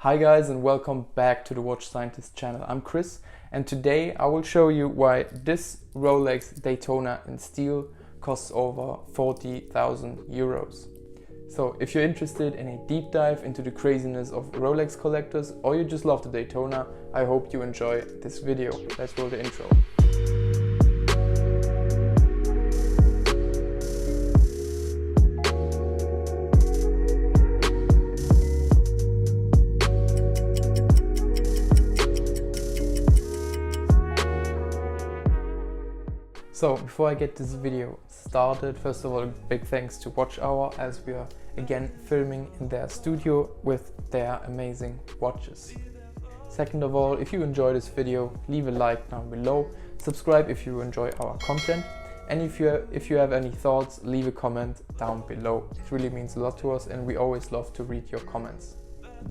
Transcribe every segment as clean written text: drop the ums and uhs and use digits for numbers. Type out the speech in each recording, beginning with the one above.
Hi guys, and welcome back to the Watch Scientist channel. I'm Chris, and today I will show you why this Rolex Daytona in steel costs over 40,000 euros. So if you're interested in a deep dive into the craziness of Rolex collectors, or you just love the Daytona, I hope you enjoy this video. Let's roll the intro. So before I get this video started, first of all, big thanks to Watchour, as we are again filming in their studio with their amazing watches. Second of all, if you enjoy this video, leave a like down below, subscribe if you enjoy our content, and if you have any thoughts, leave a comment down below. It really means a lot to us, and we always love to read your comments.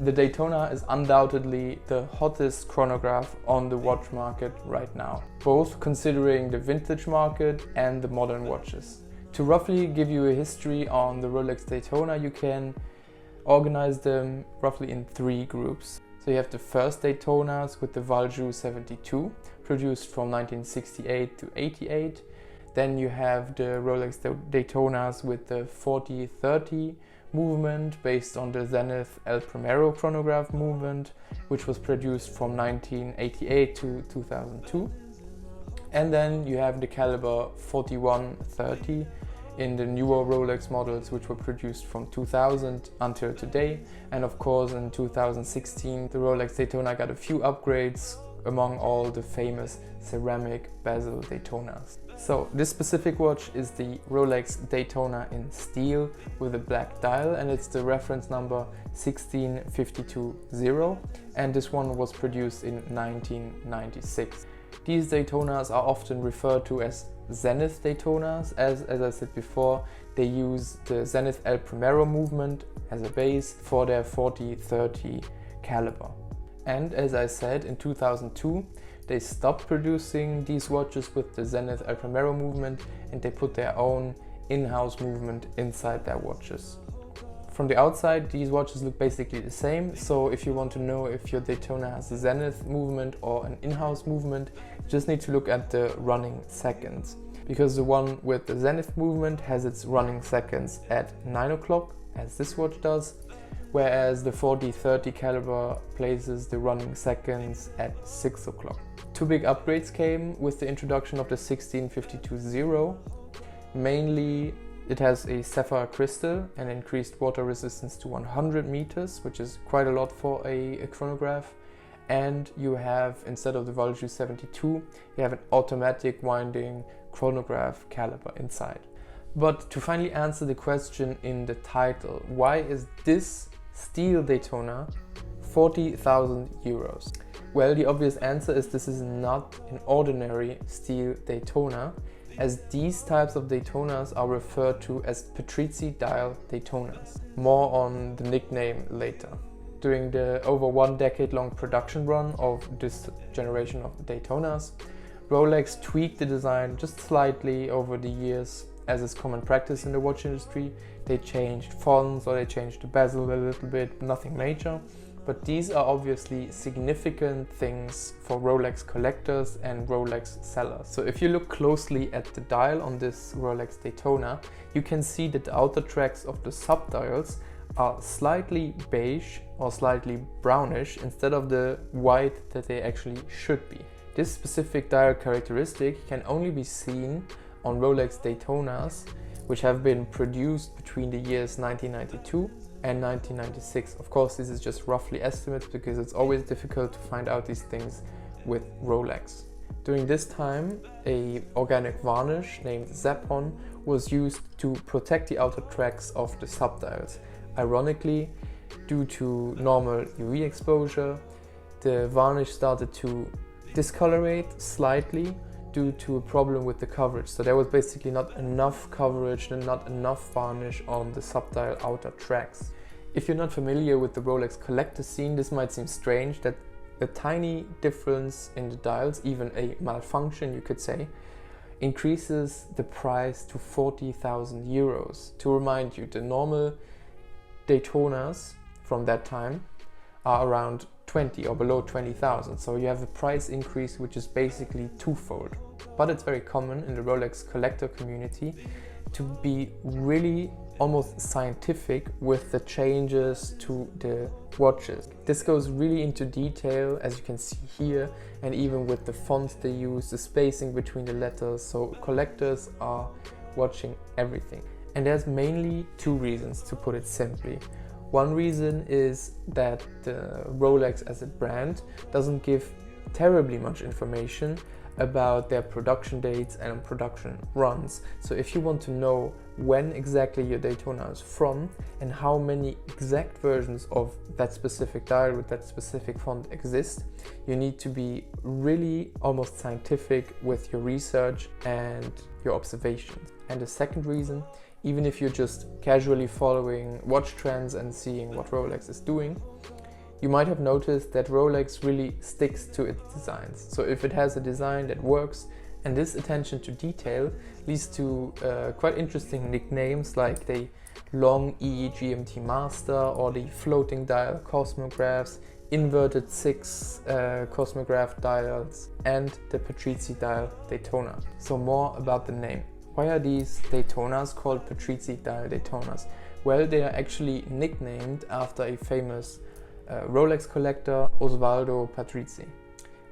The Daytona is undoubtedly the hottest chronograph on the watch market right now, both considering the vintage market and the modern watches. To roughly give you a history on the Rolex Daytona, you can organize them roughly in three groups. So you have the first Daytonas with the Watchour 72, produced from 1968 to 88. Then you have the Rolex Daytonas with the 40-30 movement based on the Zenith El Primero chronograph movement, which was produced from 1988 to 2002. And then you have the caliber 41-30 in the newer Rolex models, which were produced from 2000 until today. And of course in 2016 the Rolex Daytona got a few upgrades, among all the famous ceramic bezel Daytonas. So this specific watch is the Rolex Daytona in steel with a black dial, and it's the reference number 16520, and this one was produced in 1996. These Daytonas are often referred to as Zenith Daytonas, as I said before, they use the Zenith El Primero movement as a base for their 40-30 caliber. And as I said, in 2002 they stopped producing these watches with the Zenith El Primero movement, and they put their own in-house movement inside their watches. From the outside, these watches look basically the same, so if you want to know if your Daytona has a Zenith movement or an in-house movement, you just need to look at the running seconds, because the one with the Zenith movement has its running seconds at 9 o'clock, as this watch does, whereas the 40-30 caliber places the running seconds at 6 o'clock. Two big upgrades came with the introduction of the 16520. Mainly it has a sapphire crystal and increased water resistance to 100 meters, which is quite a lot for a chronograph. And you have, instead of the Watchour 72, you have an automatic winding chronograph caliber inside. But to finally answer the question in the title, why is this steel Daytona 40,000 euros? Well, the obvious answer is this is not an ordinary steel Daytona, as these types of Daytonas are referred to as Patrizzi Dial Daytonas. More on the nickname later. During the over 1 decade long production run of this generation of Daytonas, Rolex tweaked the design just slightly over the years, as is common practice in the watch industry. They changed fonts or they changed the bezel a little bit, nothing major. But these are obviously significant things for Rolex collectors and Rolex sellers. So if you look closely at the dial on this Rolex Daytona, you can see that the outer tracks of the subdials are slightly beige or slightly brownish instead of the white that they actually should be. This specific dial characteristic can only be seen on Rolex Daytonas, which have been produced between the years 1992 and 1996. Of course, this is just roughly estimates because it's always difficult to find out these things with Rolex. During this time, a organic varnish named Zapon was used to protect the outer tracks of the subdials. Ironically, due to normal UV exposure, the varnish started to discolorate slightly due to a problem with the coverage. So there was basically not enough coverage and not enough varnish on the subdial outer tracks. If you're not familiar with the Rolex collector scene, this might seem strange that a tiny difference in the dials, even a malfunction you could say, increases the price to 40,000 euros. To remind you, the normal Daytonas from that time are around 20 or below 20,000. So you have a price increase which is basically twofold. But it's very common in the Rolex collector community to be really almost scientific with the changes to the watches. This goes really into detail, as you can see here, and even with the fonts they use, the spacing between the letters. So collectors are watching everything. And there's mainly two reasons, to put it simply. One reason is that the Rolex as a brand doesn't give terribly much information about their production dates and production runs. So if you want to know when exactly your Daytona is from and how many exact versions of that specific dial with that specific font exist, you need to be really almost scientific with your research and your observations. And the second reason, even if you're just casually following watch trends and seeing what Rolex is doing, you might have noticed that Rolex really sticks to its designs. So if it has a design that works, and this attention to detail leads to quite interesting nicknames like the long EEGMT Master or the floating dial Cosmographs, inverted 6 Cosmograph dials, and the Patrizzi Dial Daytona. So more about the name. Why are these Daytonas called Patrizzi Dial Daytonas? Well, they are actually nicknamed after a famous Rolex collector, Osvaldo Patrizzi,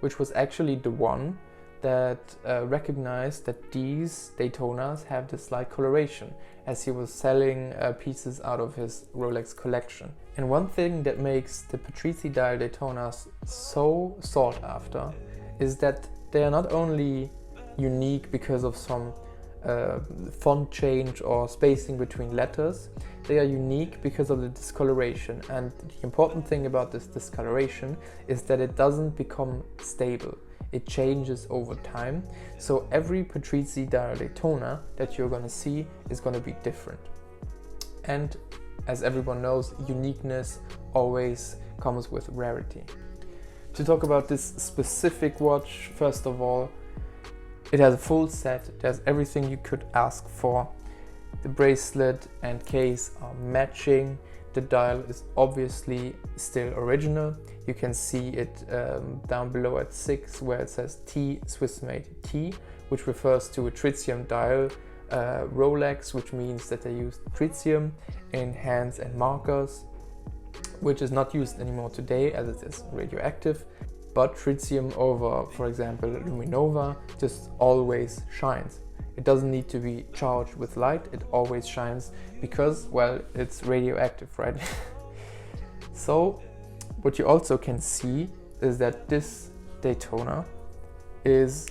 which was actually the one that recognized that these Daytonas have this slight coloration, as he was selling pieces out of his Rolex collection. And one thing that makes the Patrizzi Dial Daytonas so sought after is that they are not only unique because of some font change or spacing between letters, they are unique because of the discoloration. And the important thing about this discoloration is that it doesn't become stable. It changes over time. So every Patrizzi Dial Daytona that you're gonna see is gonna be different. And as everyone knows, uniqueness always comes with rarity. To talk about this specific watch, first of all, it has a full set. It has everything you could ask for. The bracelet and case are matching. The dial is obviously still original. You can see it down below at 6 where it says T, Swiss made T, which refers to a tritium dial Rolex, which means that they used tritium in hands and markers, which is not used anymore today as it is radioactive. But tritium over, for example, luminova just always shines. It doesn't need to be charged with light, it always shines because, well, it's radioactive, right? So what you also can see is that this Daytona is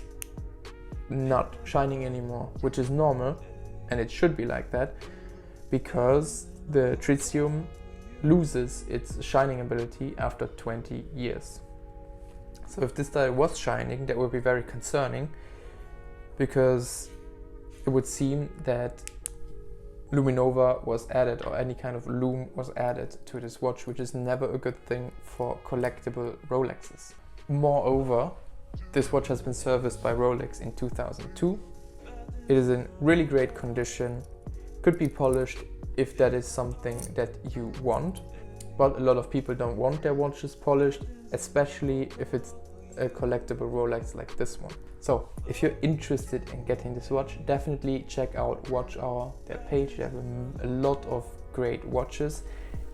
not shining anymore, which is normal, and it should be like that because the tritium loses its shining ability after 20 years. So if this dial was shining, that would be very concerning, because it would seem that luminova was added, or any kind of lume was added to this watch, which is never a good thing for collectible Rolexes. Moreover, this watch has been serviced by Rolex in 2002. It is in really great condition, could be polished if that is something that you want, but a lot of people don't want their watches polished, especially if it's a collectible Rolex like this one. So if you're interested in getting this watch, definitely check out Watchour, their page. They have a lot of great watches,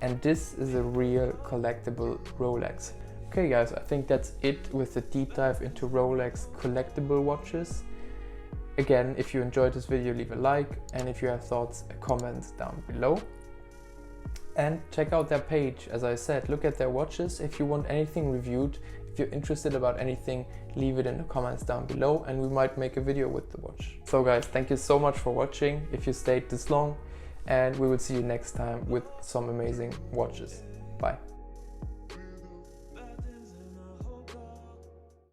and this is a real collectible Rolex. Okay guys, I think that's it with the deep dive into Rolex collectible watches. Again, if you enjoyed this video, leave a like, and if you have thoughts, a comment down below. And check out their page. As I said, look at their watches. If you want anything reviewed, if you're interested about anything, leave it in the comments down below and we might make a video with the watch. So guys, thank you so much for watching, if you stayed this long, and we will see you next time with some amazing watches. Bye.